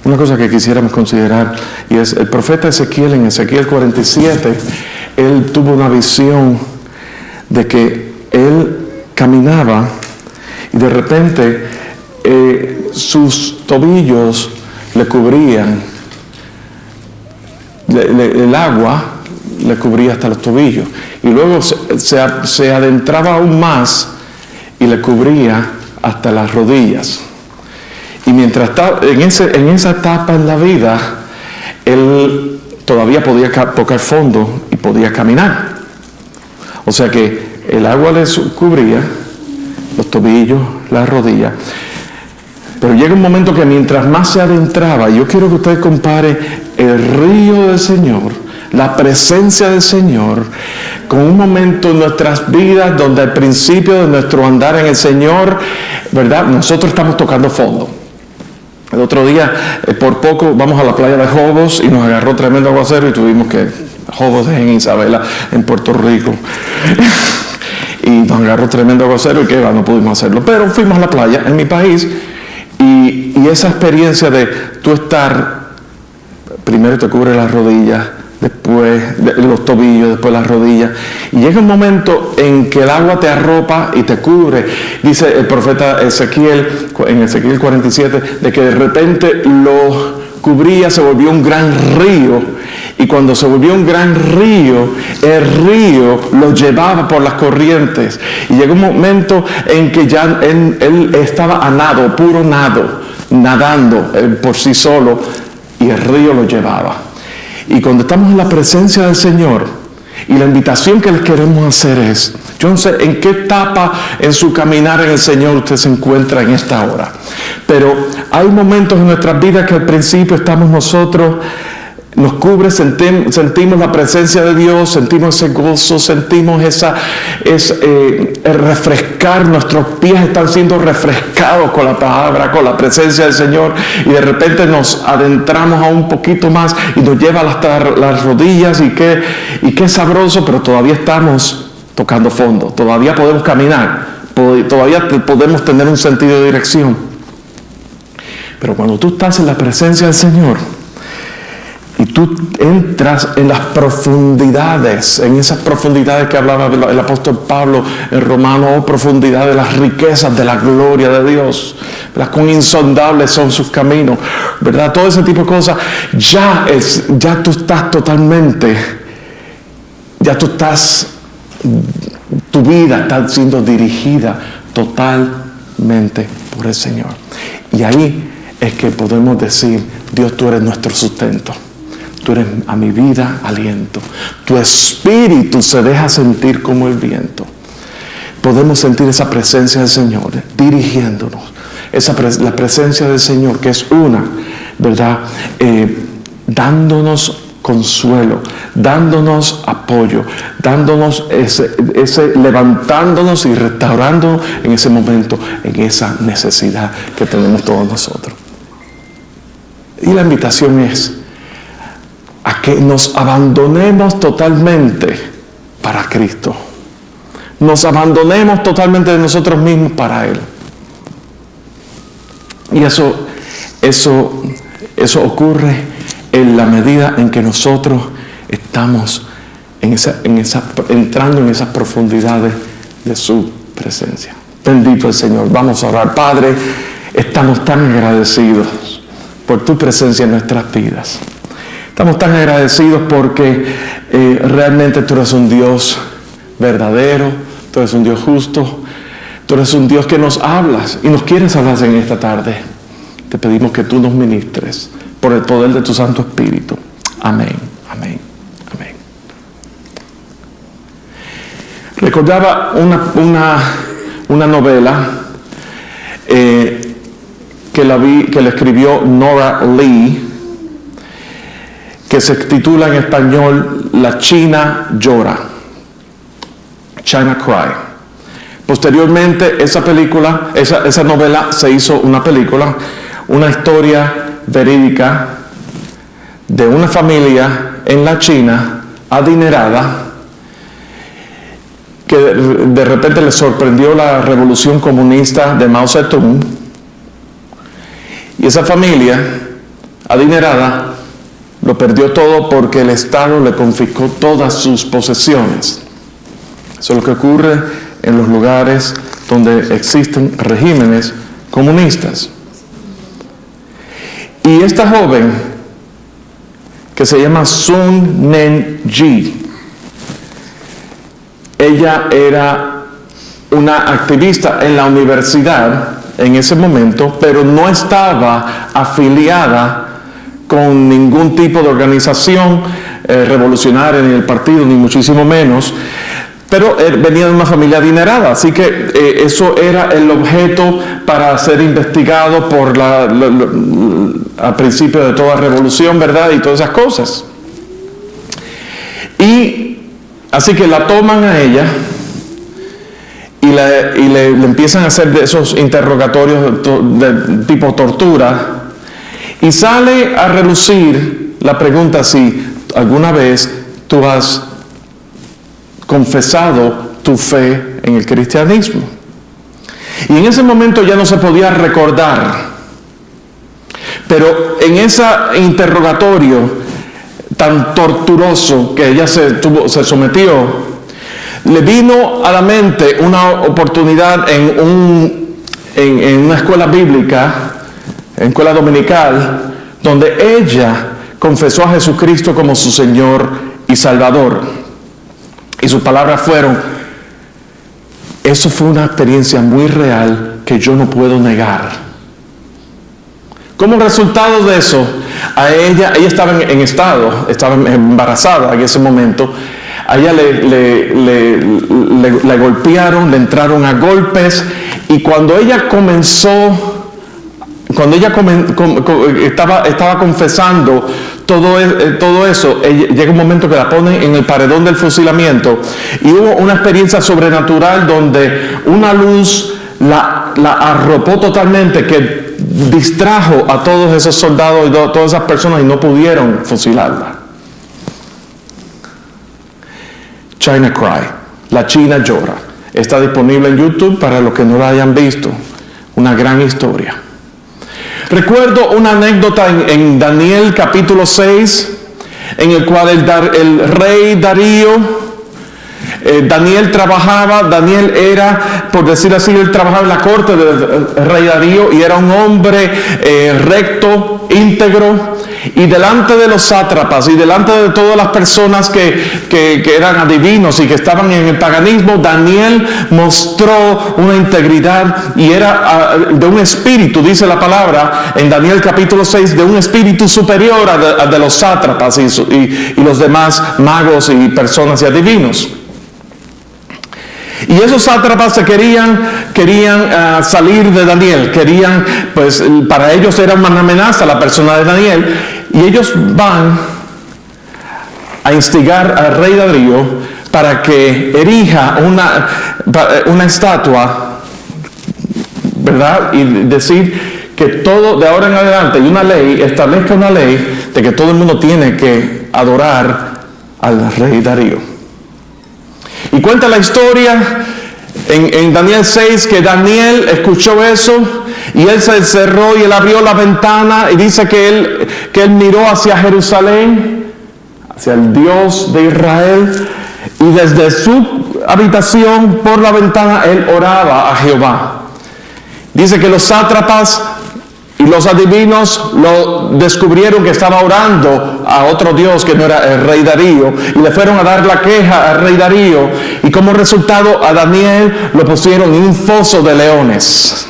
una cosa que quisiéramos considerar, y es el profeta Ezequiel. En Ezequiel 47, él tuvo una visión de que él caminaba y de repente sus tobillos le cubrían, el agua le cubría hasta los tobillos, y luego se adentraba aún más y le cubría hasta las rodillas. Y mientras estaba en esa etapa en la vida, él todavía podía tocar fondo y podía caminar. O sea que el agua le cubría los tobillos, las rodillas. Pero llega un momento que mientras más se adentraba, yo quiero que usted compare el río del Señor, la presencia del Señor, con un momento en nuestras vidas donde al principio de nuestro andar en el Señor, ¿verdad?, nosotros estamos tocando fondo. El otro día, por poco, vamos a la playa de Jobos y nos agarró tremendo aguacero y tuvimos que... Jobos en Isabela, en Puerto Rico. Y nos agarró tremendo aguacero y que no pudimos hacerlo. Pero fuimos a la playa en mi país y esa experiencia de tú estar, primero te cubre las rodillas, después los tobillos, después las rodillas, y llega un momento en que el agua te arropa y te cubre. Dice el profeta Ezequiel en Ezequiel 47 de que de repente lo cubría, se volvió un gran río, y cuando se volvió un gran río, el río lo llevaba por las corrientes, y llegó un momento en que ya él estaba a nado, puro nado, nadando por sí solo, y el río lo llevaba. Y cuando estamos en la presencia del Señor, y la invitación que les queremos hacer es, yo no sé en qué etapa en su caminar en el Señor usted se encuentra en esta hora, pero hay momentos en nuestras vidas que al principio estamos nosotros, nos cubre, sentimos la presencia de Dios, sentimos ese gozo, sentimos el refrescar, nuestros pies están siendo refrescados con la palabra, con la presencia del Señor, y de repente nos adentramos a un poquito más y nos lleva hasta las rodillas, y qué sabroso, pero todavía estamos tocando fondo, todavía podemos caminar, todavía podemos tener un sentido de dirección. Pero cuando tú estás en la presencia del Señor y tú entras en las profundidades, en esas profundidades que hablaba el apóstol Pablo en Romanos, profundidades, las riquezas de la gloria de Dios, ¿verdad?, cuán insondables son sus caminos, ¿verdad?, todo ese tipo de cosas, ya tú estás totalmente, tu vida está siendo dirigida totalmente por el Señor. Y ahí es que podemos decir, Dios, tú eres nuestro sustento. Tú eres a mi vida aliento. Tu espíritu se deja sentir como el viento. Podemos sentir esa presencia del Señor dirigiéndonos. La presencia del Señor, que es una, ¿verdad?, dándonos consuelo, dándonos apoyo, dándonos levantándonos y restaurándonos en ese momento, en esa necesidad que tenemos todos nosotros. Y la invitación es a que nos abandonemos totalmente para Cristo. Nos abandonemos totalmente de nosotros mismos para Él. Y eso ocurre en la medida en que nosotros estamos entrando en esas profundidades de su presencia. Bendito el Señor. Vamos a orar. Padre, estamos tan agradecidos por tu presencia en nuestras vidas. Estamos tan agradecidos porque realmente tú eres un Dios verdadero, tú eres un Dios justo, tú eres un Dios que nos hablas y nos quieres hablar en esta tarde. Te pedimos que tú nos ministres por el poder de tu Santo Espíritu. Amén, amén, amén. Recordaba una novela que la escribió Nora Lee, que se titula en español La China Llora, China Cry. Posteriormente esa novela se hizo una película, una historia verídica de una familia en la China adinerada que de repente le sorprendió la revolución comunista de Mao Zedong, y esa familia adinerada, lo perdió todo porque el Estado le confiscó todas sus posesiones. Eso es lo que ocurre en los lugares donde existen regímenes comunistas. Y esta joven, que se llama Sun Nen Ji, ella era una activista en la universidad en ese momento, pero no estaba afiliada con ningún tipo de organización revolucionaria, ni el partido, ni muchísimo menos, pero venía de una familia adinerada, así que eso era el objeto para ser investigado por al principio de toda revolución, ¿verdad? Y todas esas cosas. Y así que la toman a ella y le empiezan a hacer de esos interrogatorios de tipo tortura, y sale a relucir la pregunta si alguna vez tú has confesado tu fe en el cristianismo. Y en ese momento ya no se podía recordar, pero en ese interrogatorio tan torturoso que ella se sometió, le vino a la mente una oportunidad en una escuela bíblica, en escuela dominical, donde ella confesó a Jesucristo como su Señor y Salvador. Y sus palabras fueron: eso fue una experiencia muy real que yo no puedo negar. Como resultado de eso, a ella estaba estaba embarazada en ese momento. A ella le golpearon, le entraron a golpes, y cuando ella estaba confesando todo eso, llega un momento que la ponen en el paredón del fusilamiento, y hubo una experiencia sobrenatural donde una luz la arropó totalmente, que distrajo a todos esos soldados y todas esas personas, y no pudieron fusilarla. China Cry, La China Llora, está disponible en YouTube para los que no la hayan visto. Una gran historia. Recuerdo una anécdota en Daniel capítulo 6, en el cual el rey Darío, Daniel era, por decir así, él trabajaba en la corte del rey Darío, y era un hombre recto, íntegro, y delante de los sátrapas y delante de todas las personas que eran adivinos y que estaban en el paganismo, Daniel mostró una integridad, y era de un espíritu, dice la palabra en Daniel capítulo 6, de un espíritu superior a de los sátrapas y los demás magos y personas y adivinos. Y esos sátrapas querían salir de Daniel, pues para ellos era una amenaza la persona de Daniel, y ellos van a instigar al rey Darío para que erija una estatua, ¿verdad? Y decir que todo de ahora en adelante, establezca una ley de que todo el mundo tiene que adorar al rey Darío. Y cuenta la historia en Daniel 6 que Daniel escuchó eso, y él se encerró y él abrió la ventana, y dice que él miró hacia Jerusalén, hacia el Dios de Israel, y desde su habitación por la ventana él oraba a Jehová. Dice que los sátrapas y los adivinos lo descubrieron que estaba orando a otro Dios que no era el rey Darío, y le fueron a dar la queja al rey Darío, y como resultado a Daniel lo pusieron en un foso de leones.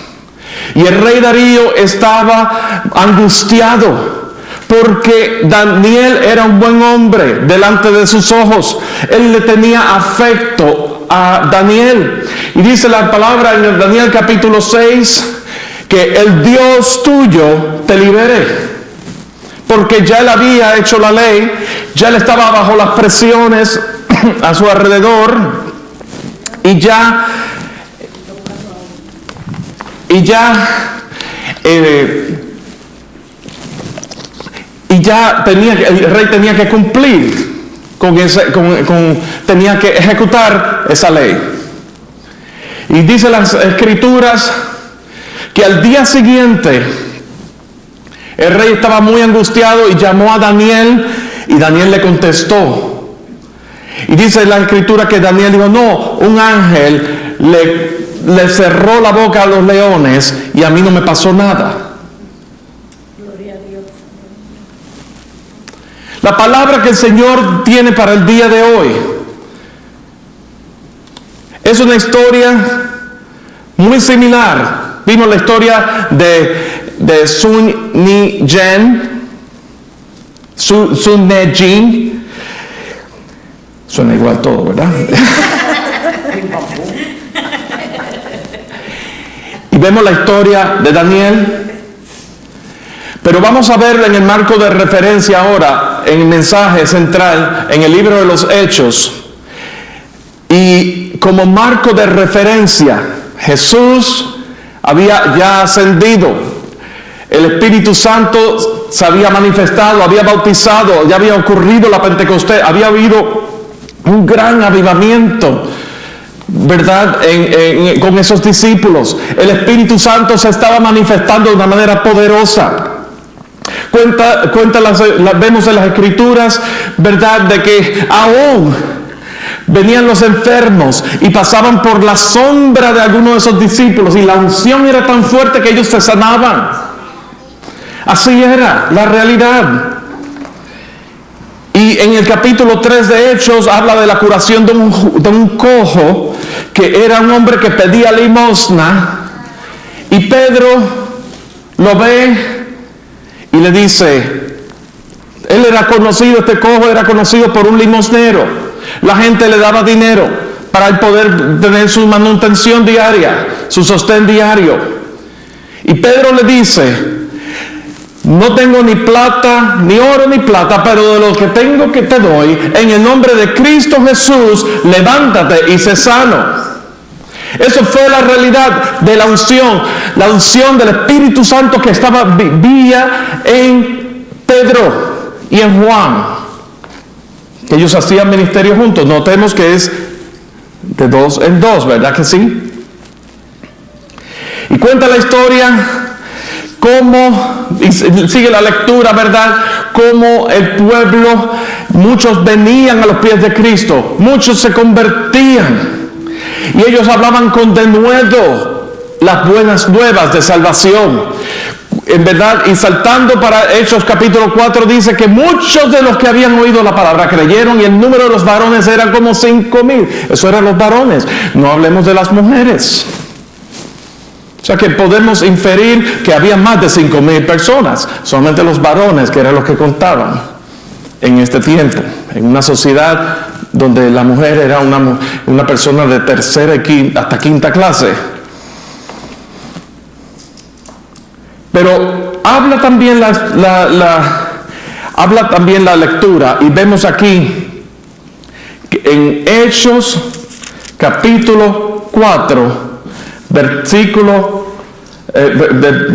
Y el rey Darío estaba angustiado, porque Daniel era un buen hombre delante de sus ojos. Él le tenía afecto a Daniel, y dice la palabra en Daniel capítulo 6 que el Dios tuyo te libere, porque ya él había hecho la ley, ya él estaba bajo las presiones a su alrededor, y ya el rey tenía que cumplir tenía que ejecutar esa ley. Y dice las escrituras que al día siguiente El rey estaba muy angustiado y llamó a Daniel, y Daniel le contestó. Y dice la escritura que Daniel dijo, no, un ángel le cerró la boca a los leones y a mí no me pasó nada. Gloria a Dios. La palabra que el Señor tiene para el día de hoy es una historia muy similar. Vimos la historia de Sun Ne-jin. Suena igual todo, ¿verdad? Y vemos la historia de Daniel. Pero vamos a verla en el marco de referencia ahora, en el mensaje central, en el libro de los Hechos. Y como marco de referencia, Jesús había ya ascendido. El Espíritu Santo se había manifestado, había bautizado, ya había ocurrido la Pentecostés, había habido un gran avivamiento, ¿verdad? Con esos discípulos. El Espíritu Santo se estaba manifestando de una manera poderosa. Vemos en las Escrituras, ¿verdad?, de que aún venían los enfermos y pasaban por la sombra de algunos de esos discípulos y la unción era tan fuerte que ellos se sanaban. Así era la realidad. Y en el capítulo 3 de Hechos habla de la curación de un cojo, que era un hombre que pedía limosna, y Pedro lo ve y le dice, él era conocido, este cojo era conocido por un limosnero. La gente le daba dinero para él poder tener su manutención diaria, su sostén diario. Y Pedro le dice, no tengo ni plata, ni oro, ni plata, pero de lo que tengo que te doy, en el nombre de Cristo Jesús, levántate y sé sano. Eso fue la realidad de la unción del Espíritu Santo que vivía en Pedro y en Juan. Ellos hacían ministerio juntos. Notemos que es de dos en dos, ¿verdad que sí? Y cuenta la historia y sigue la lectura, ¿verdad? Cómo el pueblo, muchos venían a los pies de Cristo, muchos se convertían. Y ellos hablaban con denuedo las buenas nuevas de salvación. En verdad, y saltando para Hechos capítulo 4, dice que muchos de los que habían oído la palabra creyeron, y el número de los varones era como 5,000. Eso eran los varones, no hablemos de las mujeres. O sea que podemos inferir que había más de 5,000 personas, solamente los varones, que eran los que contaban en este tiempo, en una sociedad donde la mujer era una persona de tercera hasta quinta clase. Pero habla también la lectura, y vemos aquí que en Hechos capítulo 4,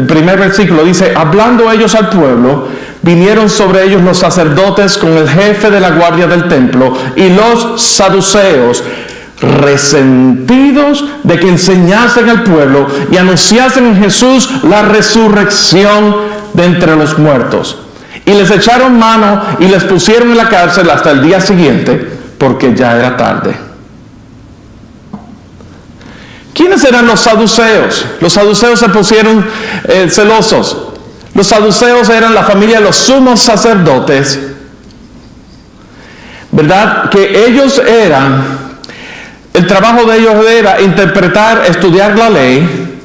primer versículo, dice, hablando ellos al pueblo, vinieron sobre ellos los sacerdotes con el jefe de la guardia del templo y los saduceos, resentidos de que enseñasen al pueblo y anunciasen en Jesús la resurrección de entre los muertos. Y les echaron mano y les pusieron en la cárcel hasta el día siguiente, porque ya era tarde. ¿Quiénes eran los saduceos? Los saduceos se pusieron celosos. Los saduceos eran la familia de los sumos sacerdotes, ¿verdad? Que ellos el trabajo de ellos era interpretar, estudiar la ley.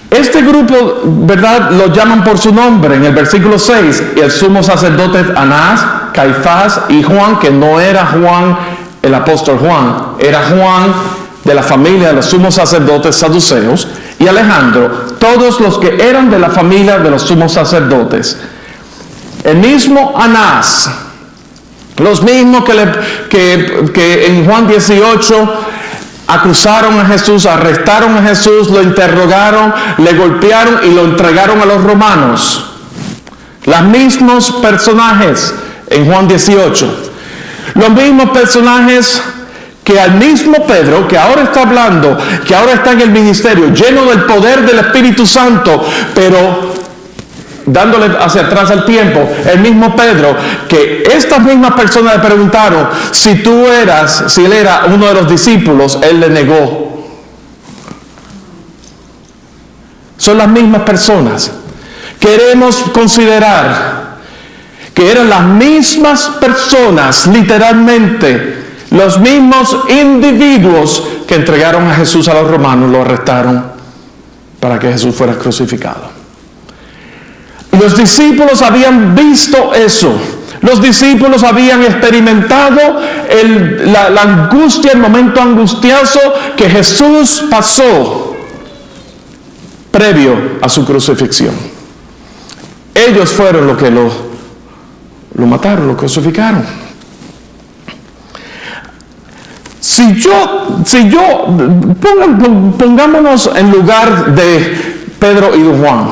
Este grupo, ¿verdad?, lo llaman por su nombre en el versículo 6, y el sumo sacerdote Anás, Caifás y Juan, que no era Juan el apóstol Juan, era Juan de la familia de los sumos sacerdotes saduceos, y Alejandro, todos los que eran de la familia de los sumos sacerdotes. El mismo Anás, los mismos que en Juan 18 acusaron a Jesús, arrestaron a Jesús, lo interrogaron, le golpearon y lo entregaron a los romanos. Los mismos personajes en Juan 18. Los mismos personajes que al mismo Pedro, que ahora está hablando, que ahora está en el ministerio, lleno del poder del Espíritu Santo, pero dándole hacia atrás el tiempo, el mismo Pedro, que estas mismas personas le preguntaron si él era uno de los discípulos, él le negó. Son las mismas personas. Queremos considerar que eran las mismas personas, literalmente, los mismos individuos que entregaron a Jesús a los romanos, lo arrestaron para que Jesús fuera crucificado. Y los discípulos habían visto eso. Los discípulos habían experimentado la angustia, el momento angustioso que Jesús pasó previo a su crucifixión. Ellos fueron los que lo mataron, lo crucificaron. Pongámonos en lugar de Pedro y de Juan.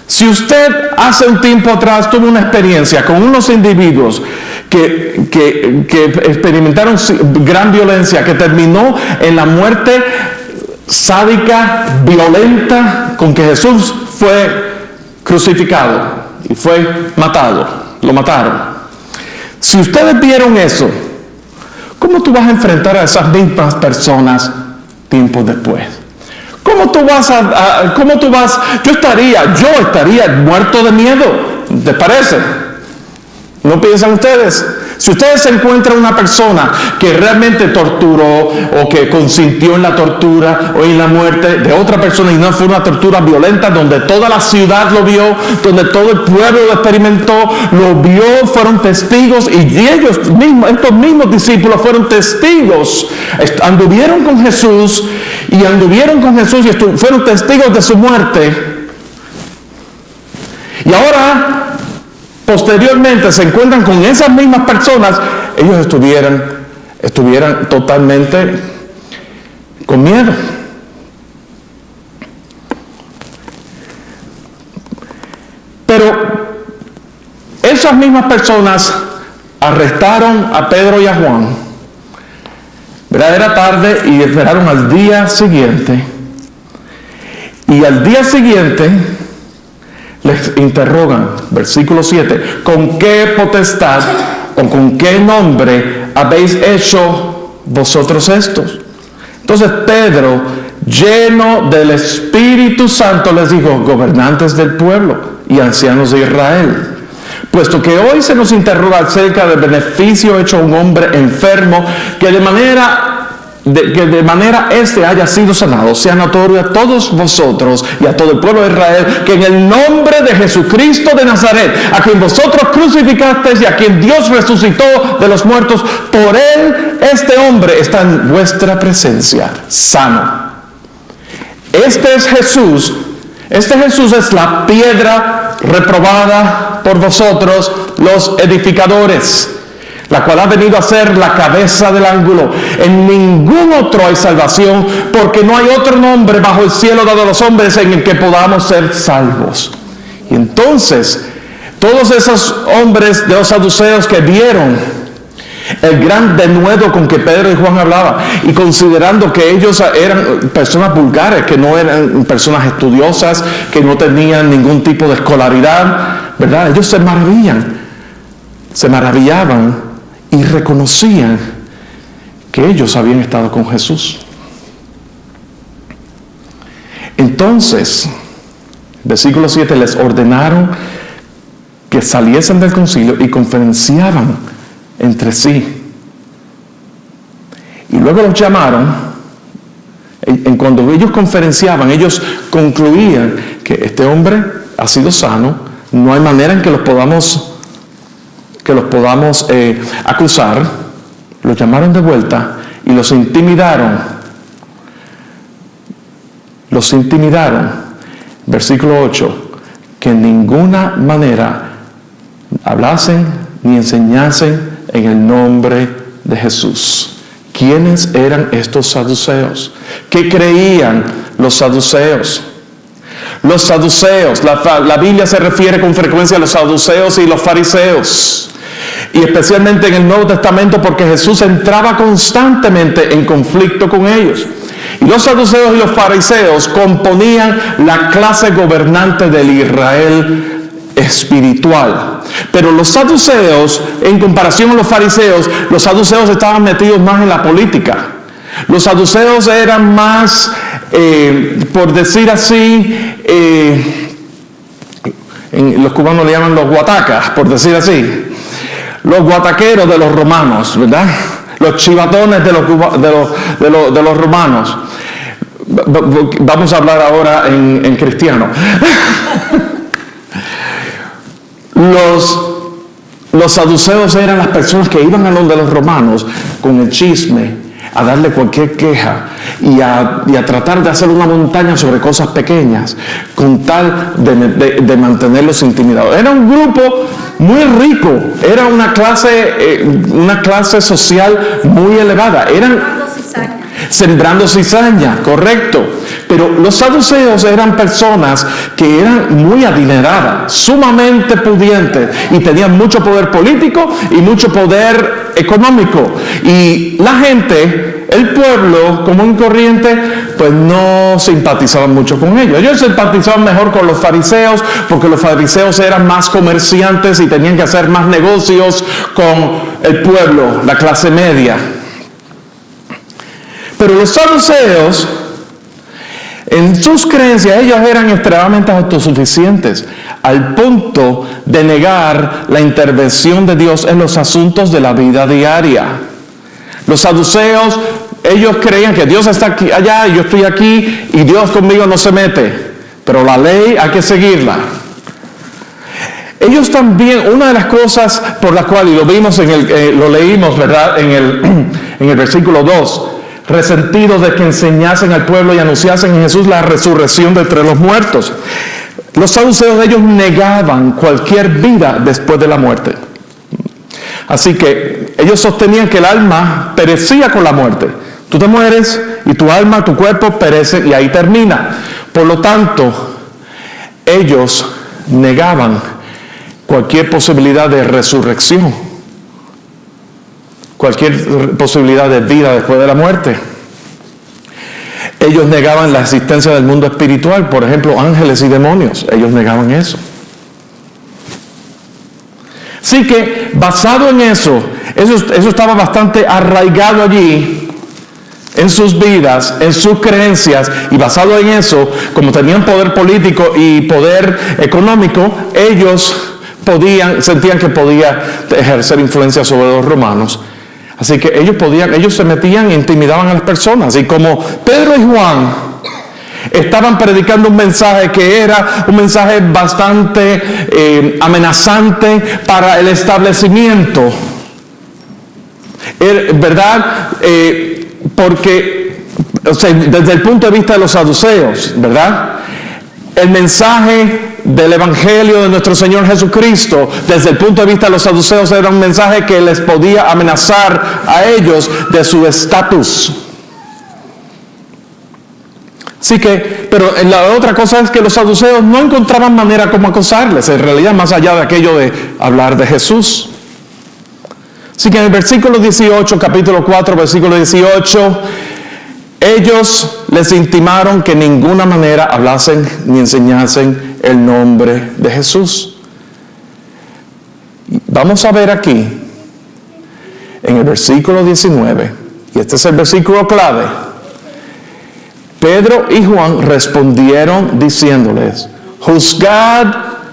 Si usted hace un tiempo atrás tuvo una experiencia con unos individuos que experimentaron gran violencia, que terminó en la muerte sádica, violenta, con que Jesús fue crucificado y fue matado, lo mataron. Si ustedes vieron eso, ¿cómo tú vas a enfrentar a esas mismas personas tiempo después? ¿Cómo tú vas? Yo estaría muerto de miedo, ¿te parece? ¿No piensan ustedes? Si ustedes se encuentran una persona que realmente torturó o que consintió en la tortura o en la muerte de otra persona y no fue una tortura violenta donde toda la ciudad lo vio, donde todo el pueblo lo experimentó, lo vio, fueron testigos y ellos mismos, estos mismos discípulos fueron testigos, anduvieron con Jesús y fueron testigos de su muerte. Y ahora posteriormente se encuentran con esas mismas personas, ellos estuvieran totalmente con miedo. Pero esas mismas personas arrestaron a Pedro y a Juan. ¿Verdad? Era tarde y esperaron al día siguiente. Y al día siguiente les interrogan, versículo 7, ¿con qué potestad o con qué nombre habéis hecho vosotros estos? Entonces Pedro, lleno del Espíritu Santo, les dijo, gobernantes del pueblo y ancianos de Israel, puesto que hoy se nos interroga acerca del beneficio hecho a un hombre enfermo, que de manera este haya sido sanado, sea notorio a todos vosotros y a todo el pueblo de Israel, que en el nombre de Jesucristo de Nazaret, a quien vosotros crucificasteis y a quien Dios resucitó de los muertos, por él este hombre está en vuestra presencia, sano. Este Jesús es la piedra reprobada por vosotros los edificadores, la cual ha venido a ser la cabeza del ángulo. En ningún otro hay salvación, porque no hay otro nombre bajo el cielo dado a los hombres en el que podamos ser salvos. Y entonces, todos esos hombres de los saduceos que vieron el gran denuedo con que Pedro y Juan hablaban, y considerando que ellos eran personas vulgares, que no eran personas estudiosas, que no tenían ningún tipo de escolaridad, ¿verdad? Ellos se maravillaban y reconocían que ellos habían estado con Jesús. Entonces, versículo 7, les ordenaron que saliesen del concilio y conferenciaban entre sí. Y luego los llamaron. Cuando ellos conferenciaban, ellos concluían que este hombre ha sido sano, no hay manera en que los podamos acusar. Los llamaron de vuelta y los intimidaron. Versículo 8, que en ninguna manera hablasen ni enseñasen en el nombre de Jesús. ¿Quiénes eran estos saduceos? ¿Qué creían los saduceos? Los saduceos, la Biblia se refiere con frecuencia a los saduceos y los fariseos, y especialmente en el Nuevo Testamento, porque Jesús entraba constantemente en conflicto con ellos. Y los saduceos y los fariseos componían la clase gobernante del Israel espiritual. Pero los saduceos, en comparación a los saduceos estaban metidos más en la política. Los saduceos eran más, por decir así, los cubanos le llaman los guatacas, por decir así. Los guataqueros de los romanos, ¿verdad? Los chivatones de los romanos. Vamos a hablar ahora en cristiano. Los saduceos eran las personas que iban a donde los romanos con el chisme, a darle cualquier queja y a tratar de hacer una montaña sobre cosas pequeñas con tal de mantenerlos intimidados. Era un grupo muy rico, era una clase social muy elevada. Eran sembrando cizaña, correcto. Pero los saduceos eran personas que eran muy adineradas, sumamente pudientes y tenían mucho poder político y mucho poder económico. Y la gente, el pueblo común y corriente, pues no simpatizaban mucho con ellos. Ellos simpatizaban mejor con los fariseos porque los fariseos eran más comerciantes y tenían que hacer más negocios con el pueblo, la clase media. Pero los saduceos, en sus creencias, ellos eran extremadamente autosuficientes, al punto de negar la intervención de Dios en los asuntos de la vida diaria. Los saduceos, ellos creían que Dios está aquí, allá, y yo estoy aquí, y Dios conmigo no se mete. Pero la ley hay que seguirla. Ellos también, una de las cosas por las cuales, y lo vimos lo leímos, ¿verdad? En el versículo 2, resentidos de que enseñasen al pueblo y anunciasen en Jesús la resurrección de entre los muertos. Los saduceos, ellos negaban cualquier vida después de la muerte. Así que ellos sostenían que el alma perecía con la muerte. Tú te mueres y tu alma, tu cuerpo perece y ahí termina. Por lo tanto, ellos negaban cualquier posibilidad de resurrección, cualquier posibilidad de vida después de la muerte. Ellos negaban la existencia del mundo espiritual, por ejemplo, ángeles y demonios. Ellos negaban eso. Así que, basado en eso estaba bastante arraigado allí, en sus vidas, en sus creencias, y basado en eso, como tenían poder político y poder económico, ellos sentían que podía ejercer influencia sobre los romanos. Así que ellos se metían e intimidaban a las personas. Y como Pedro y Juan estaban predicando un mensaje que era un mensaje bastante amenazante para el establecimiento, ¿verdad? Porque, o sea, desde el punto de vista de los saduceos, ¿verdad? El mensaje del Evangelio de nuestro Señor Jesucristo, desde el punto de vista de los saduceos, era un mensaje que les podía amenazar a ellos de su estatus. Así que, pero la otra cosa es que los saduceos no encontraban manera como acosarles, en realidad, más allá de aquello de hablar de Jesús. Así que en el versículo 18, capítulo 4, versículo 18, ellos les intimaron que de ninguna manera hablasen ni enseñasen el nombre de Jesús. Vamos a ver aquí, en el versículo 19, y este es el versículo clave. Pedro y Juan respondieron diciéndoles: juzgad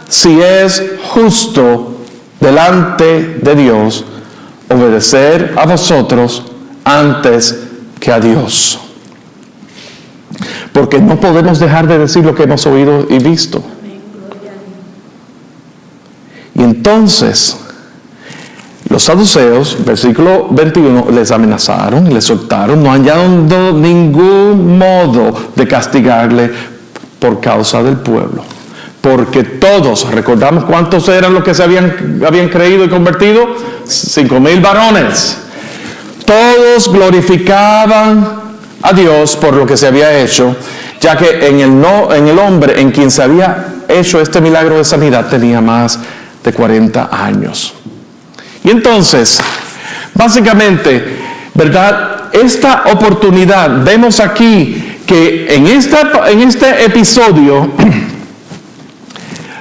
si es justo delante de Dios obedecer a vosotros antes que a Dios. Porque no podemos dejar de decir lo que hemos oído y visto. Y entonces, los saduceos, versículo 21, les amenazaron y les soltaron, no hallando ningún modo de castigarle por causa del pueblo. Porque todos, recordamos cuántos eran los que se habían creído y convertido, 5,000 varones. Todos glorificaban a Dios por lo que se había hecho, ya que en el hombre en quien se había hecho este milagro de sanidad tenía más de 40 años. Y entonces, básicamente, ¿verdad? esta oportunidad, vemos aquí que en este episodio,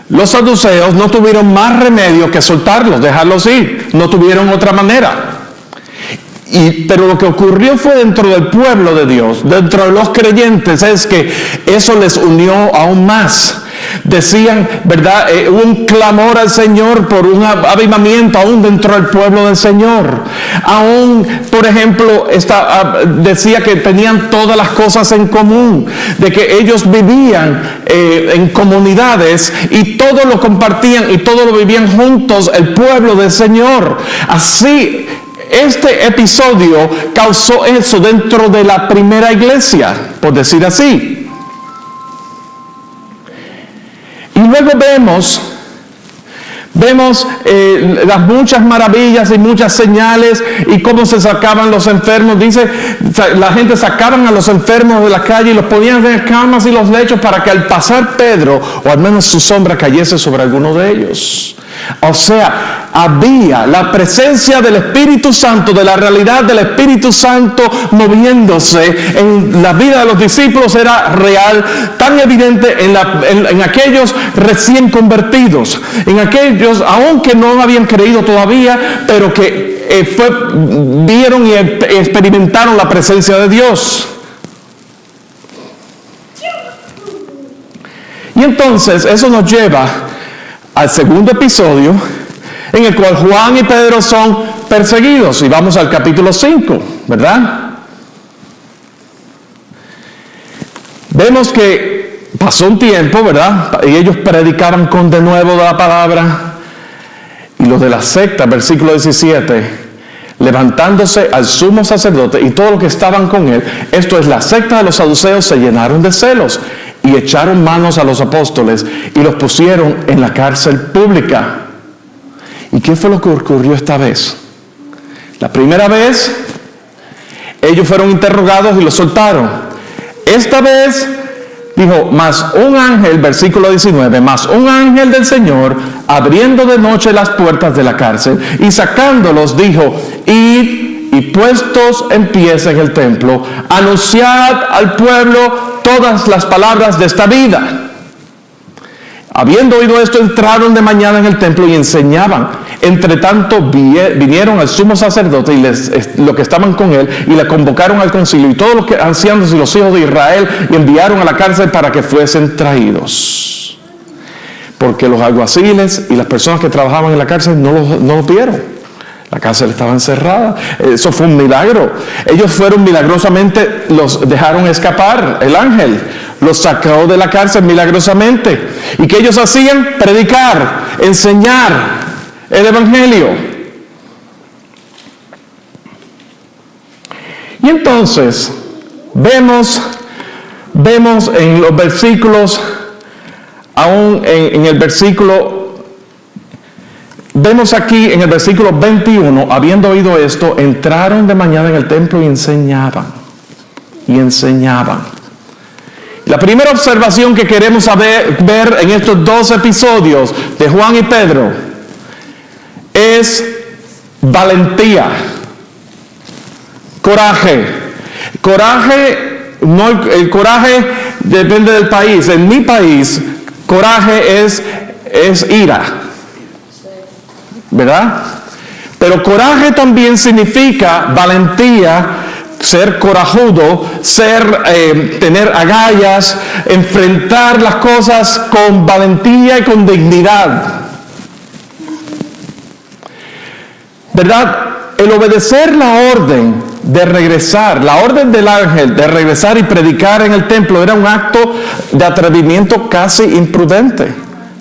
los saduceos no tuvieron más remedio que soltarlos, dejarlos ir. No tuvieron otra manera. Pero lo que ocurrió fue dentro del pueblo de Dios, dentro de los creyentes, es que eso les unió aún más. Decían, ¿verdad? Un clamor al Señor por un avivamiento aún dentro del pueblo del Señor. Aún, por ejemplo, decía que tenían todas las cosas en común, de que ellos vivían en comunidades y todo lo compartían y todo lo vivían juntos, el pueblo del Señor. Así, este episodio causó eso dentro de la primera iglesia, por decir así. Y luego vemos las muchas maravillas y muchas señales y cómo se sacaban los enfermos. Dice, la gente sacaban a los enfermos de la calle y los ponían en las camas y los lechos para que al pasar Pedro, o al menos su sombra, cayese sobre alguno de ellos. O sea, había la presencia del Espíritu Santo, de la realidad del Espíritu Santo moviéndose en la vida de los discípulos. Era real, tan evidente en aquellos recién convertidos, en aquellos aunque no habían creído todavía, pero que vieron y experimentaron la presencia de Dios. Y entonces eso nos lleva al segundo episodio, en el cual Juan y Pedro son perseguidos. Y vamos al capítulo 5, ¿verdad? Vemos que pasó un tiempo, ¿verdad? Y ellos predicaban con denuedo de la palabra. Y los de la secta, versículo 17, levantándose al sumo sacerdote y todos los que estaban con él, esto es la secta de los saduceos, se llenaron de celos y echaron manos a los apóstoles y los pusieron en la cárcel pública. ¿Y qué fue lo que ocurrió esta vez? La primera vez, ellos fueron interrogados y los soltaron. Esta vez, dijo, mas un ángel, versículo 19, mas un ángel del Señor, abriendo de noche las puertas de la cárcel y sacándolos, dijo, id y puestos en pies en el templo, anunciad al pueblo todas las palabras de esta vida. Habiendo oído esto, entraron de mañana en el templo y enseñaban. Entre tanto vinieron al sumo sacerdote y los que estaban con él y le convocaron al concilio y todos los ancianos y los hijos de Israel y enviaron a la cárcel para que fuesen traídos. Porque los alguaciles y las personas que trabajaban en la cárcel no los vieron. La cárcel estaba encerrada. Eso fue un milagro. Ellos fueron milagrosamente, los dejaron escapar. El ángel los sacó de la cárcel milagrosamente. ¿Y qué ellos hacían? Predicar, enseñar el evangelio. Y entonces vemos en los versículos, aún en el versículo, vemos aquí en el versículo 21, habiendo oído esto, entraron de mañana en el templo y enseñaban. Y enseñaban. La primera observación que queremos ver en estos dos episodios de Juan y Pedro es valentía, coraje. El coraje depende del país. En mi país, coraje es ira, ¿verdad? Pero coraje también significa valentía, ser corajudo, tener agallas, enfrentar las cosas con valentía y con dignidad. ¿Verdad? El obedecer la orden de regresar, la orden del ángel de regresar y predicar en el templo era un acto de atrevimiento casi imprudente.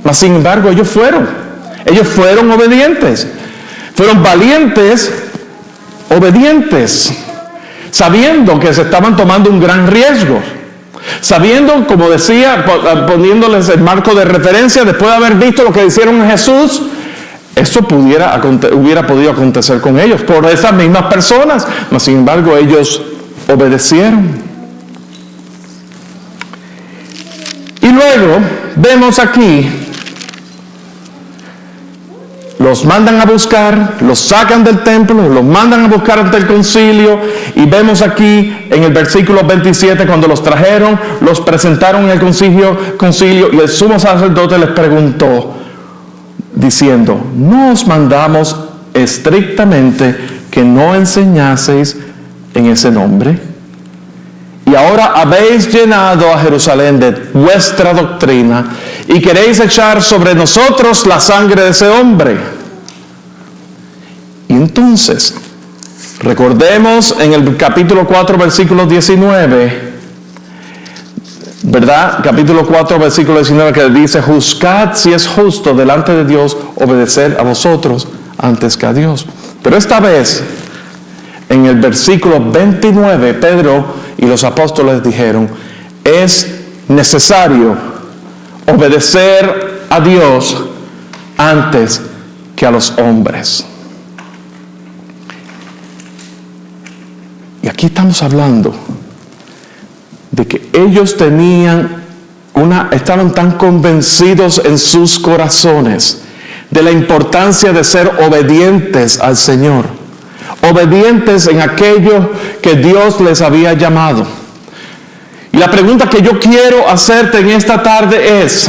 Mas sin embargo ellos fueron obedientes, fueron valientes, obedientes, sabiendo que se estaban tomando un gran riesgo, sabiendo, como decía, poniéndoles el marco de referencia, después de haber visto lo que hicieron a Jesús, esto hubiera podido acontecer con ellos, por esas mismas personas, mas sin embargo ellos obedecieron. Y luego vemos aquí los mandan a buscar, los sacan del templo, los mandan a buscar ante el concilio, y vemos aquí en el versículo 27, cuando los trajeron, los presentaron en el concilio, y el sumo sacerdote les preguntó, diciendo, ¿no os mandamos estrictamente que no enseñaseis en ese nombre? Y ahora habéis llenado a Jerusalén de vuestra doctrina y queréis echar sobre nosotros la sangre de ese hombre. Y entonces, recordemos en el capítulo 4, versículo 19, ¿verdad? Capítulo 4, versículo 19, que dice, juzgad si es justo delante de Dios obedecer a vosotros antes que a Dios. Pero esta vez, en el versículo 29, Pedro y los apóstoles dijeron, es necesario obedecer a Dios antes que a los hombres. Y aquí estamos hablando de que ellos estaban tan convencidos en sus corazones de la importancia de ser obedientes al Señor, obedientes en aquello que Dios les había llamado. Y la pregunta que yo quiero hacerte en esta tarde es,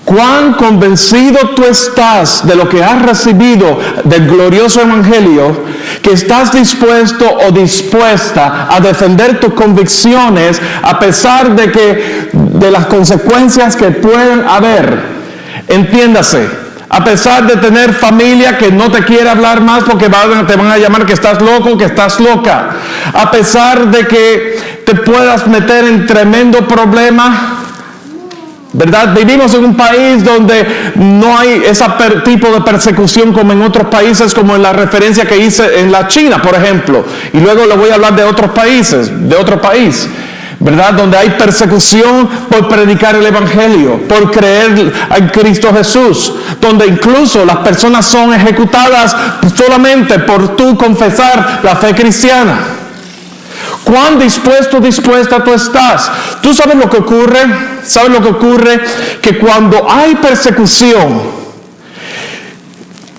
¿cuán convencido tú estás de lo que has recibido del glorioso evangelio, que estás dispuesto o dispuesta a defender tus convicciones a pesar de las consecuencias que pueden haber? Entiéndase, a pesar de tener familia que no te quiere hablar más porque te van a llamar que estás loco, que estás loca, a pesar de que te puedas meter en tremendo problema, ¿verdad? Vivimos en un país donde no hay ese tipo de persecución como en otros países, como en la referencia que hice en la China, por ejemplo. Y luego le voy a hablar de otros países, de otro país, ¿verdad? Donde hay persecución por predicar el evangelio, por creer en Cristo Jesús, donde incluso las personas son ejecutadas solamente por tú confesar la fe cristiana. ¿Cuán dispuesta tú estás? ¿Tú sabes lo que ocurre? ¿Sabes lo que ocurre? Que cuando hay persecución,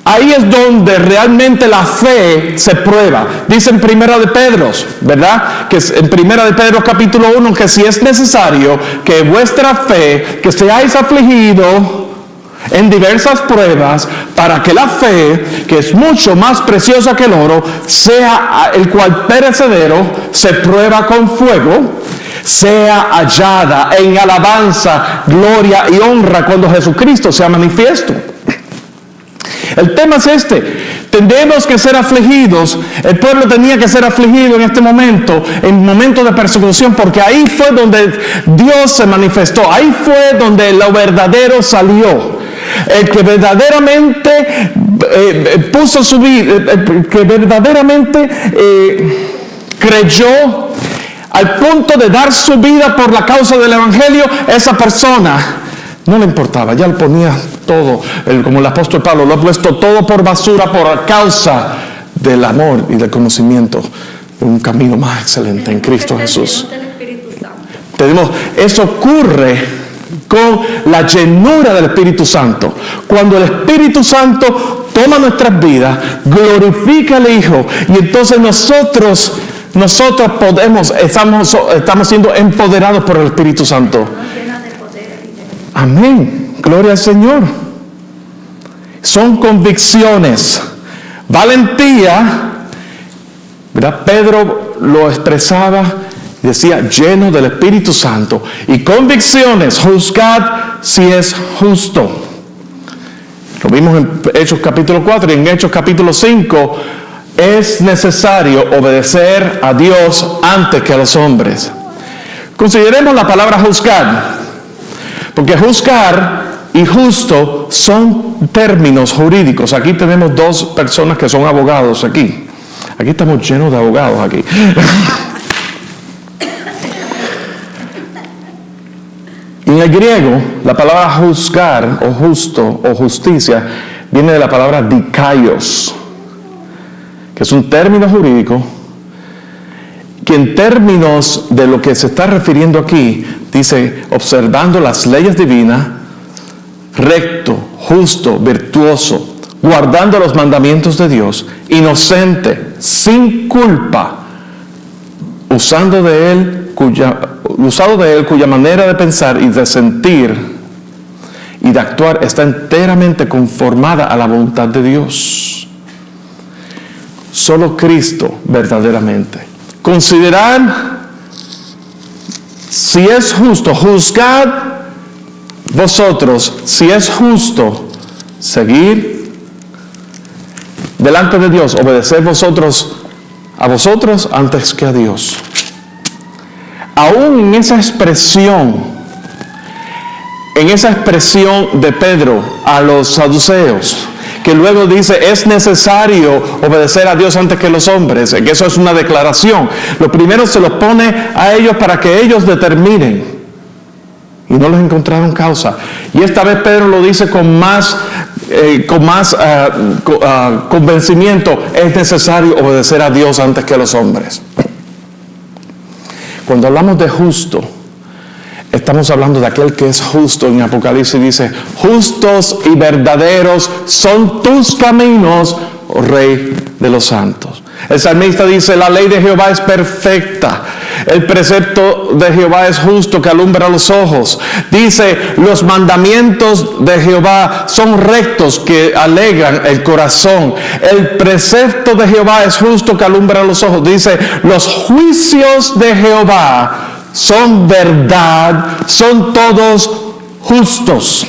ahí es donde realmente la fe se prueba. Dice en Primera de Pedro, ¿verdad? Que en Primera de Pedro capítulo 1, que si es necesario que vuestra fe, que seáis afligidos en diversas pruebas, para que la fe, que es mucho más preciosa que el oro, sea el cual perecedero, se prueba con fuego, sea hallada en alabanza, gloria y honra cuando Jesucristo sea manifiesto. El tema es tenemos que ser afligidos. El pueblo tenía que ser afligido en este momento, en momento de persecución, porque ahí fue donde Dios se manifestó, ahí fue donde lo verdadero salió. El que verdaderamente puso su vida, que verdaderamente creyó al punto de dar su vida por la causa del evangelio, esa persona no le importaba, ya lo ponía todo, como el apóstol Pablo, lo ha puesto todo por basura por causa del amor y del conocimiento de un camino más excelente en Cristo Jesús. Eso ocurre con la llenura del Espíritu Santo. Cuando el Espíritu Santo toma nuestras vidas, glorifica al Hijo, y entonces nosotros estamos siendo empoderados por el Espíritu Santo. Amén. Gloria al Señor. Son convicciones. Valentía, ¿verdad? Pedro lo expresaba, decía, lleno del Espíritu Santo. Y convicciones, juzgad si es justo. Lo vimos en Hechos capítulo 4 y en Hechos capítulo 5. Es necesario obedecer a Dios antes que a los hombres. Consideremos la palabra juzgar, porque juzgar y justo son términos jurídicos. Aquí tenemos dos personas que son abogados aquí. Aquí estamos llenos de abogados aquí. En el griego, la palabra juzgar o justo o justicia viene de la palabra dikaios, que es un término jurídico que en términos de lo que se está refiriendo aquí, dice, observando las leyes divinas, recto, justo, virtuoso, guardando los mandamientos de Dios, inocente, sin culpa, usado de él cuya manera de pensar y de sentir y de actuar está enteramente conformada a la voluntad de Dios. Solo Cristo verdaderamente. Considerad si es justo, juzgad vosotros si es justo seguir delante de Dios, obedecer a vosotros antes que a Dios. Aún en esa expresión de Pedro a los saduceos, que luego dice es necesario obedecer a Dios antes que los hombres, que eso es una declaración. Lo primero se lo pone a ellos para que ellos determinen, y no les encontraron causa. Y esta vez Pedro lo dice con más convencimiento: es necesario obedecer a Dios antes que a los hombres. Cuando hablamos de justo, estamos hablando de aquel que es justo. En Apocalipsis dice: justos y verdaderos son tus caminos, oh Rey de los santos. El salmista dice: la ley de Jehová es perfecta, el precepto de Jehová es justo, que alumbra los ojos. Dice: los mandamientos de Jehová son rectos, que alegran el corazón. El precepto de Jehová es justo, que alumbra los ojos. Dice: los juicios de Jehová son verdad, son todos justos.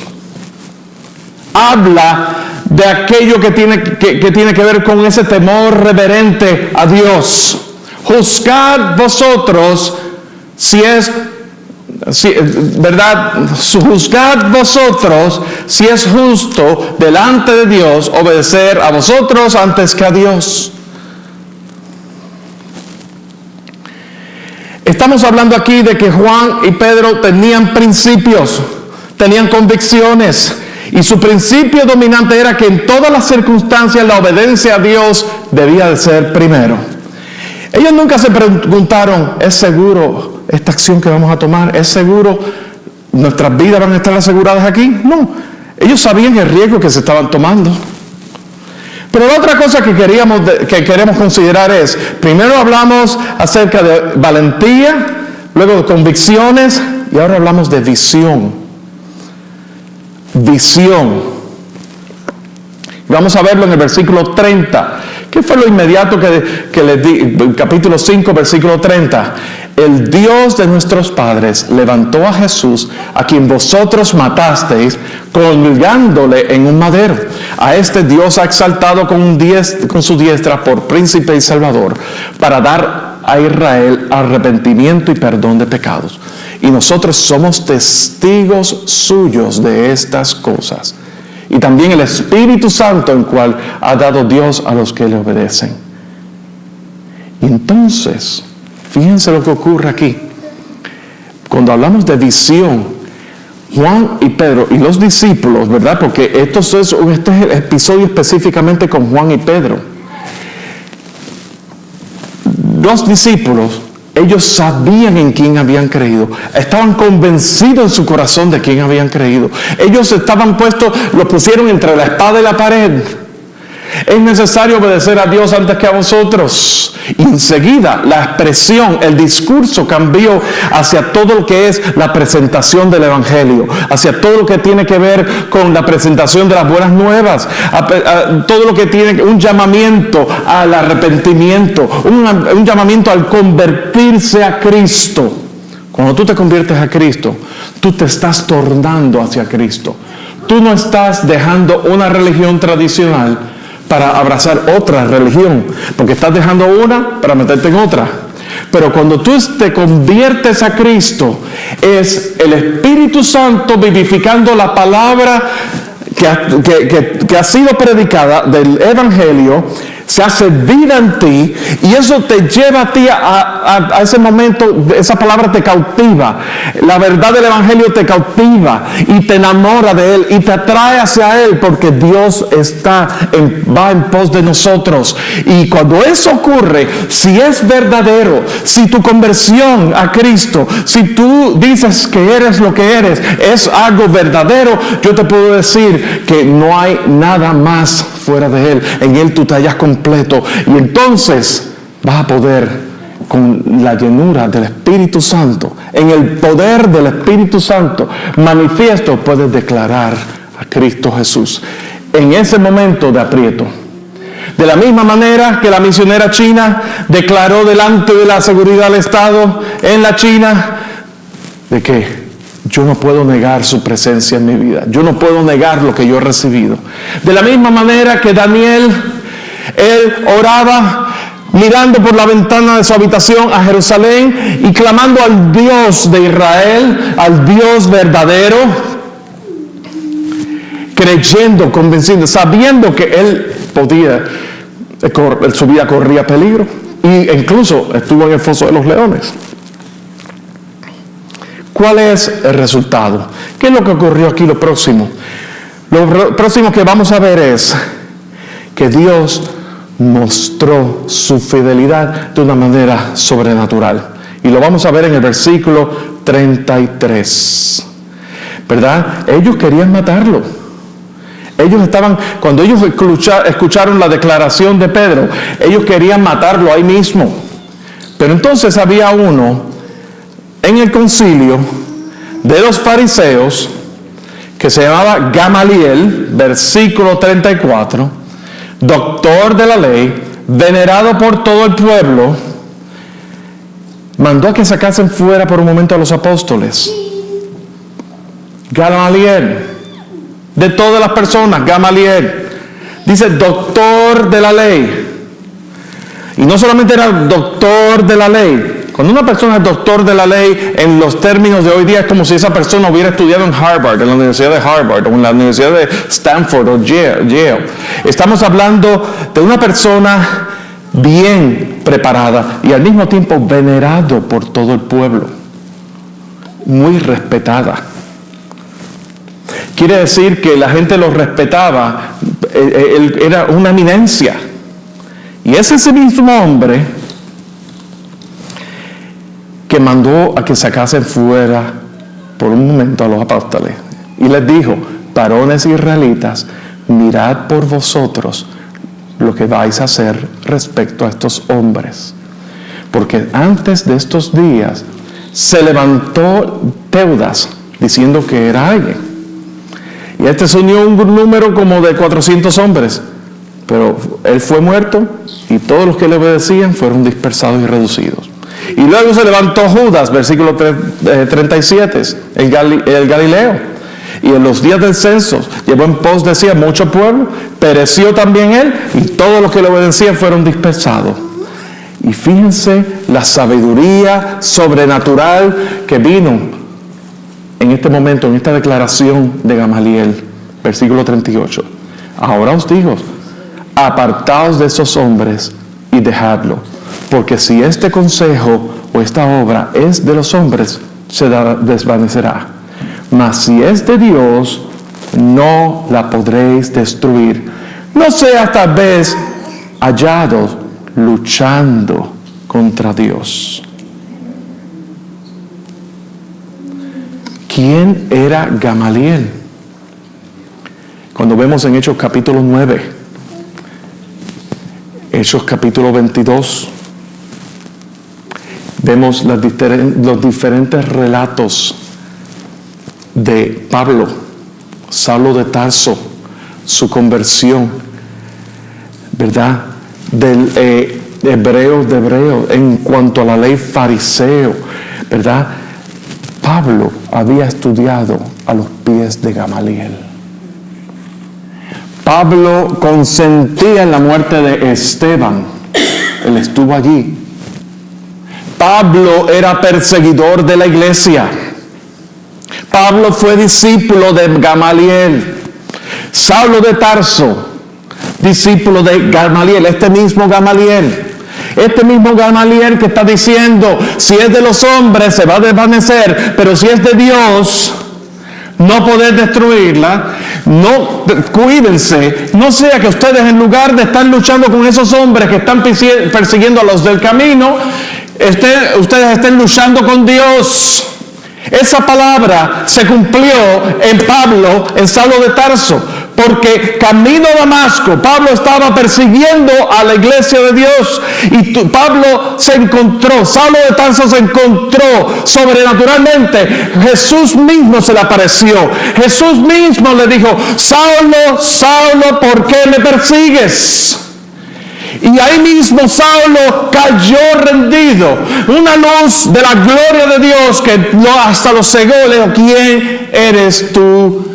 Habla de aquello que tiene que ver con ese temor reverente a Dios. Juzgad vosotros juzgad vosotros si es justo delante de Dios obedecer a vosotros antes que a Dios. Estamos hablando aquí de que Juan y Pedro tenían principios, tenían convicciones, y su principio dominante era que en todas las circunstancias la obediencia a Dios debía de ser primero. Ellos nunca se preguntaron: ¿es seguro esta acción que vamos a tomar? ¿Es seguro nuestras vidas van a estar aseguradas aquí? No, ellos sabían el riesgo que se estaban tomando. Pero la otra cosa que queremos considerar es: primero hablamos acerca de valentía, luego de convicciones, y ahora hablamos de visión. Visión. Vamos a verlo en el versículo 30. ¿Qué fue lo inmediato que les di? Capítulo 5, versículo 30. El Dios de nuestros padres levantó a Jesús, a quien vosotros matasteis, colgándole en un madero. A este Dios ha exaltado con su diestra por príncipe y salvador, para dar a Israel arrepentimiento y perdón de pecados. Y nosotros somos testigos suyos de estas cosas. Y también el Espíritu Santo, el cual ha dado Dios a los que le obedecen. Y entonces, fíjense lo que ocurre aquí. Cuando hablamos de visión, Juan y Pedro y los discípulos, ¿verdad? Porque este es el episodio específicamente con Juan y Pedro. Los discípulos, ellos sabían en quién habían creído, estaban convencidos en su corazón de quién habían creído. Ellos los pusieron entre la espada y la pared. Es necesario obedecer a Dios antes que a vosotros. Y enseguida la expresión, el discurso cambió hacia todo lo que es la presentación del Evangelio, hacia todo lo que tiene que ver con la presentación de las buenas nuevas, a todo lo que tiene un llamamiento al arrepentimiento, un llamamiento al convertirse a Cristo. Cuando tú te conviertes a Cristo, tú te estás tornando hacia Cristo. Tú no estás dejando una religión tradicional para abrazar otra religión, porque estás dejando una para meterte en otra. Pero cuando tú te conviertes a Cristo, es el Espíritu Santo vivificando la palabra que ha sido predicada del Evangelio, se hace vida en ti, y eso te lleva a ti a ese momento. Esa palabra te cautiva, la verdad del evangelio te cautiva y te enamora de él y te atrae hacia él, porque Dios va en pos de nosotros. Y cuando eso ocurre, si es verdadero, si tu conversión a Cristo, si tú dices que eres lo que eres, es algo verdadero, yo te puedo decir que no hay nada más fuera de él. En él tú te hallas completo, y entonces vas a poder, con la llenura del Espíritu Santo, en el poder del Espíritu Santo manifiesto, puedes declarar a Cristo Jesús en ese momento de aprieto. De la misma manera que la misionera china declaró delante de la seguridad del Estado en la China, de que yo no puedo negar su presencia en mi vida, yo no puedo negar lo que yo he recibido. De la misma manera que Daniel, él oraba mirando por la ventana de su habitación a Jerusalén y clamando al Dios de Israel, al Dios verdadero, creyendo, convencido, sabiendo que él podía, su vida corría peligro, e incluso estuvo en el foso de los leones. ¿Cuál es el resultado? ¿Qué es lo que ocurrió aquí? Lo próximo que vamos a ver es que Dios mostró su fidelidad de una manera sobrenatural. Y lo vamos a ver en el versículo 33. ¿Verdad? Ellos querían matarlo. Cuando ellos escucharon la declaración de Pedro, ellos querían matarlo ahí mismo. Pero entonces había uno en el concilio de los fariseos que se llamaba Gamaliel, versículo 34, doctor de la ley, venerado por todo el pueblo, mandó a que sacasen fuera por un momento a los apóstoles. Gamaliel, de todas las personas, Gamaliel, dice doctor de la ley. Y no solamente era doctor de la ley. Cuando una persona es doctor de la ley, en los términos de hoy día, es como si esa persona hubiera estudiado en Harvard, en la Universidad de Harvard, o en la Universidad de Stanford o Yale. Estamos hablando de una persona bien preparada y al mismo tiempo venerado por todo el pueblo, muy respetada. Quiere decir que la gente lo respetaba, él era una eminencia. Y es ese mismo hombre que mandó a que sacasen fuera por un momento a los apóstoles y les dijo: varones israelitas, mirad por vosotros lo que vais a hacer respecto a estos hombres, porque antes de estos días se levantó Teudas diciendo que era alguien, y se unió un número como de 400 hombres, pero él fue muerto y todos los que le obedecían fueron dispersados y reducidos. Y luego se levantó Judas, versículo 37, el Galileo, y en los días del censo llevó en pos de sí a mucho pueblo, pereció también él, y todos los que le obedecían fueron dispersados. Y fíjense la sabiduría sobrenatural que vino en este momento, en esta declaración de Gamaliel, versículo 38. Ahora os digo, apartaos de esos hombres y dejadlo, porque si este consejo o esta obra es de los hombres, se desvanecerá. Mas si es de Dios, no la podréis destruir. No seas tal vez hallados luchando contra Dios. ¿Quién era Gamaliel? Cuando vemos en Hechos capítulo 9, Hechos capítulo 22, vemos los diferentes relatos de Pablo, Saulo de Tarso, su conversión, ¿verdad? Del hebreo de hebreo, en cuanto a la ley fariseo, ¿verdad? Pablo había estudiado a los pies de Gamaliel. Pablo consentía en la muerte de Esteban. Él estuvo allí. Pablo era perseguidor de la iglesia. Pablo fue discípulo de Gamaliel. Saulo de Tarso discípulo de Gamaliel, este mismo Gamaliel que está diciendo, si es de los hombres se va a desvanecer, pero si es de Dios, no poder destruirla. No, cuídense, no sea que ustedes, en lugar de estar luchando con esos hombres que están persiguiendo a los del camino, ustedes estén luchando con Dios. Esa palabra se cumplió en Pablo, en Saulo de Tarso, porque camino a Damasco, Pablo estaba persiguiendo a la iglesia de Dios, y Saulo de Tarso se encontró sobrenaturalmente. Jesús mismo se le apareció. Jesús mismo le dijo: Saulo, Saulo, ¿por qué me persigues? Y ahí mismo Saulo cayó rendido. Una luz de la gloria de Dios que hasta lo cegó. Le dijo: ¿quién eres tú,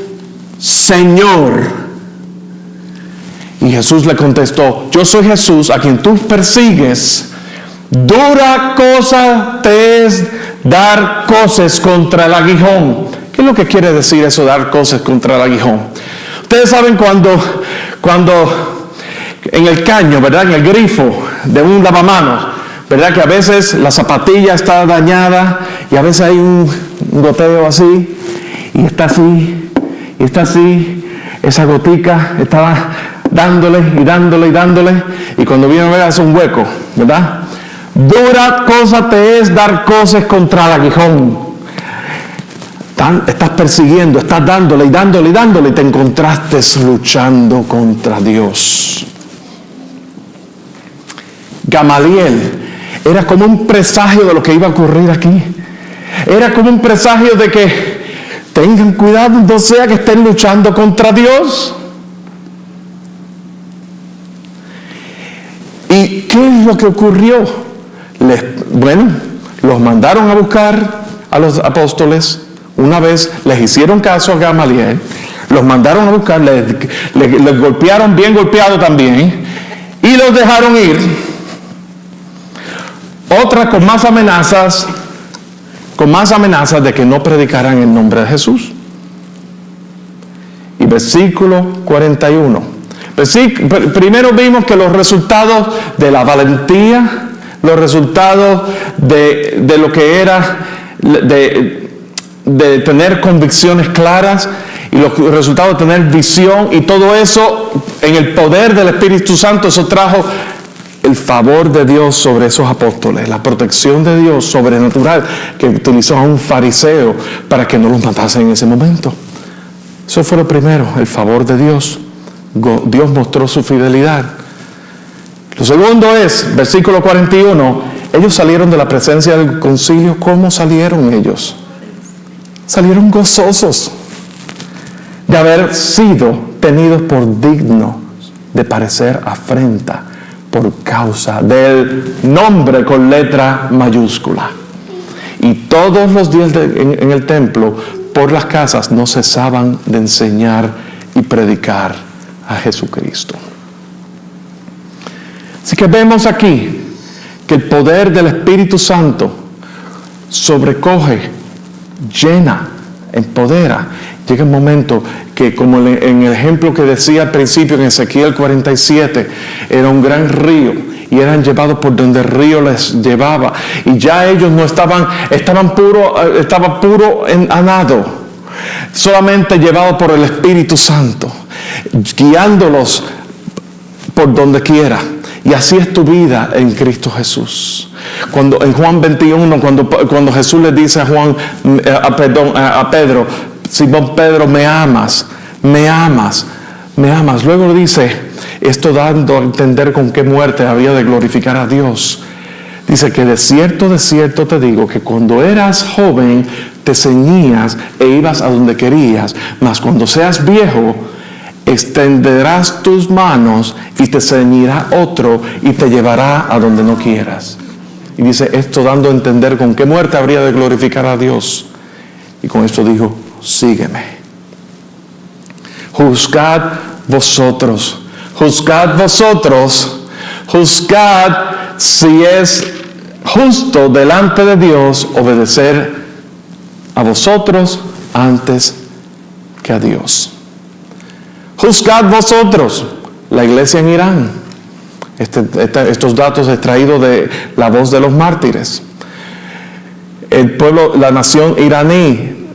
Señor? Y Jesús le contestó: yo soy Jesús a quien tú persigues. Dura cosa te es dar coces contra el aguijón. ¿Qué es lo que quiere decir eso, dar coces contra el aguijón? Ustedes saben cuando en el caño, ¿verdad?, en el grifo de un lavamanos, ¿verdad?, que a veces la zapatilla está dañada y a veces hay un goteo así, y está así, esa gotica está dándole, y cuando viene a ver hace un hueco, ¿verdad? Dura cosa te es dar coces contra el aguijón. Estás persiguiendo, estás dándole, y te encontraste luchando contra Dios. Gamaliel era como un presagio de lo que iba a ocurrir aquí. Era como un presagio de que tengan cuidado, no sea que estén luchando contra Dios. ¿Y qué es lo que ocurrió? Los mandaron a buscar a los apóstoles. Una vez les hicieron caso a Gamaliel, los mandaron a buscar, les golpearon bien golpeado también, y los dejaron ir. Otra con más amenazas de que no predicaran el nombre de Jesús. Y versículo 41. Primero vimos que los resultados de la valentía, los resultados de lo que era de tener convicciones claras, y los resultados de tener visión, y todo eso en el poder del Espíritu Santo, eso trajo el favor de Dios sobre esos apóstoles, la protección de Dios sobrenatural que utilizó a un fariseo para que no los matase en ese momento. Eso fue lo primero, el favor de Dios. Dios mostró su fidelidad. Lo segundo es, versículo 41, ellos salieron de la presencia del concilio. ¿Cómo salieron ellos? Salieron gozosos de haber sido tenidos por dignos de parecer afrenta por causa del nombre con letra mayúscula. Y todos los días en el templo, por las casas, no cesaban de enseñar y predicar a Jesucristo. Así que vemos aquí que el poder del Espíritu Santo sobrecoge, llena, empodera. Llega un momento que, como en el ejemplo que decía al principio en Ezequiel 47, era un gran río y eran llevados por donde el río les llevaba, y ya ellos no estaba puro a nado, solamente llevado por el Espíritu Santo, guiándolos por donde quiera. Y así es tu vida en Cristo Jesús. Cuando en Juan 21, cuando Jesús le dice a Pedro: Simón Pedro, me amas. Luego dice, esto dando a entender con qué muerte había de glorificar a Dios. Dice que de cierto te digo que cuando eras joven te ceñías e ibas a donde querías, mas cuando seas viejo extenderás tus manos y te ceñirá otro y te llevará a donde no quieras. Y dice esto dando a entender con qué muerte habría de glorificar a Dios. Y con esto dijo: sígueme. Juzgad vosotros si es justo delante de Dios obedecer a vosotros antes que a Dios. Juzgad vosotros. la iglesia en Irán. Estos datos extraídos de La Voz de los Mártires. El pueblo, la nación iraní,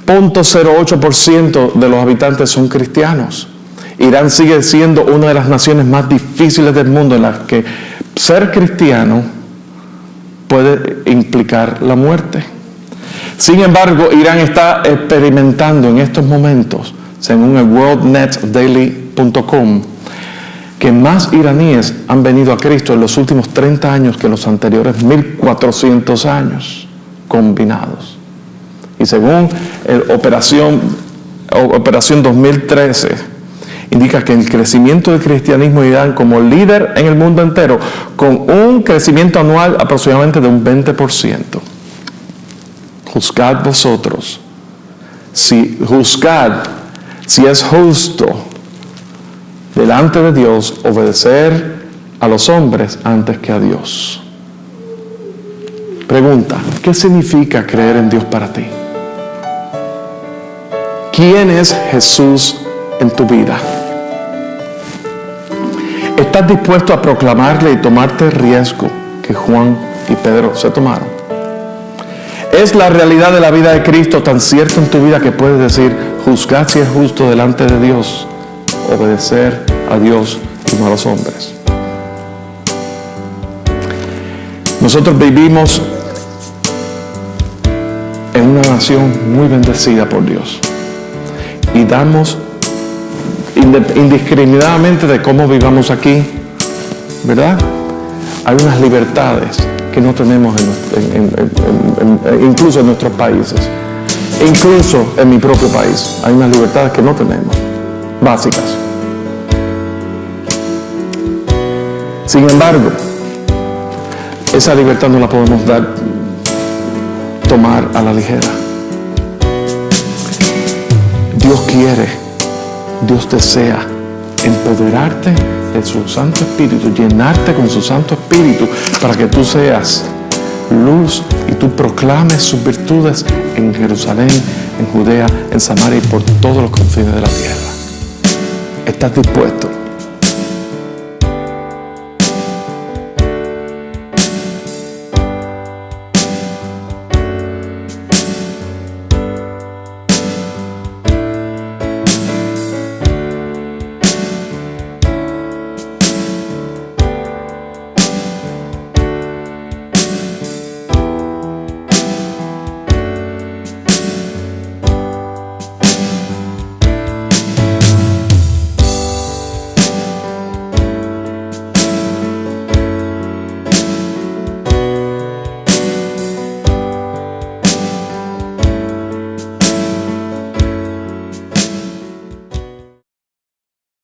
0.08% de los habitantes son cristianos. Irán sigue siendo una de las naciones más difíciles del mundo en las que ser cristiano puede implicar la muerte. Sin embargo, Irán está experimentando en estos momentos, según el worldnetdaily.com, que más iraníes han venido a Cristo en los últimos 30 años que en los anteriores 1400 años combinados. Y según Operación 2013, indica que el crecimiento del cristianismo en Irán como líder en el mundo entero, con un crecimiento anual aproximadamente de un 20%. Juzgad vosotros, juzgad si es justo delante de Dios obedecer a los hombres antes que a Dios. Pregunta, ¿qué significa creer en Dios para ti? ¿Quién es Jesús en tu vida? ¿Estás dispuesto a proclamarle y tomarte el riesgo que Juan y Pedro se tomaron? ¿Es la realidad de la vida de Cristo tan cierta en tu vida que puedes decir, juzgad si es justo delante de Dios, obedecer a Dios y no a los hombres? Nosotros vivimos en una nación muy bendecida por Dios y damos indiscriminadamente de cómo vivamos aquí, ¿verdad? Hay unas libertades que no tenemos incluso en nuestros países, incluso en mi propio país hay unas libertades que no tenemos, básicas. Sin embargo, esa libertad no la podemos tomar a la ligera. Dios quiere, Dios desea empoderarte de su Santo Espíritu, llenarte con su Santo Espíritu para que tú seas luz y tú proclames sus virtudes en Jerusalén, en Judea, en Samaria y por todos los confines de la tierra. ¿Estás dispuesto